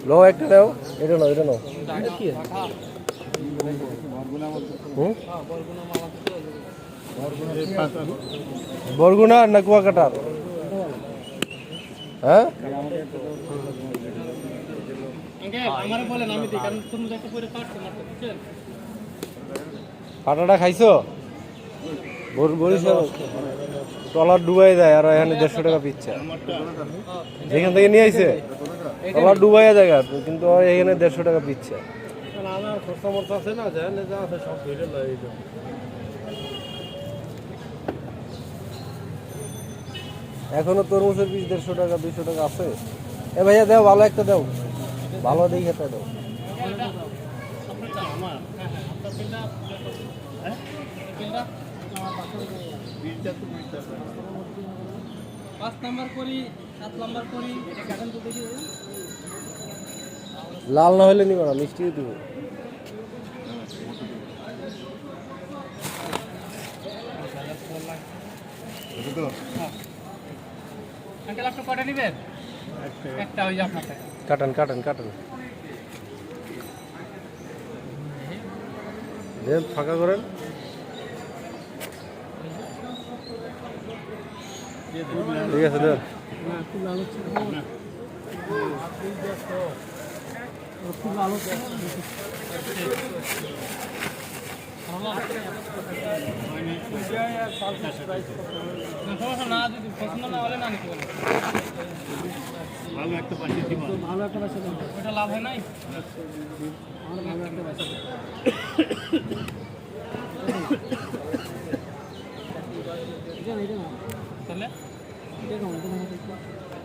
লো একটা দাও, এটা নাও, এটা নাও। বরগুনা না কুয়াকাটার? হ্যাঁ, পাটাটা খাইছো? বরিশাল ট্রলার ডুবাই যায় আর এখানে 150 টাকা পিচ্ছা। যেখান থেকে নিয়ে আইছে ট্রলার ডুবাইয়া জায়গা, কিন্তু এখানে 150 টাকা পিচ্ছা। এখনো তরমুজের পিস 150 টাকা 200 টাকা আছে। এ ভাইয়া দাও, ভালো একটা দাও, ভালো দেখে একটা দাও। লাল না হলে নিব না, মিষ্টি দিব। কাটান কাটান কাটান, দেন ফাঁকা করেন। ঠিক আছে দেন। লাভ হয় নাই।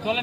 চলে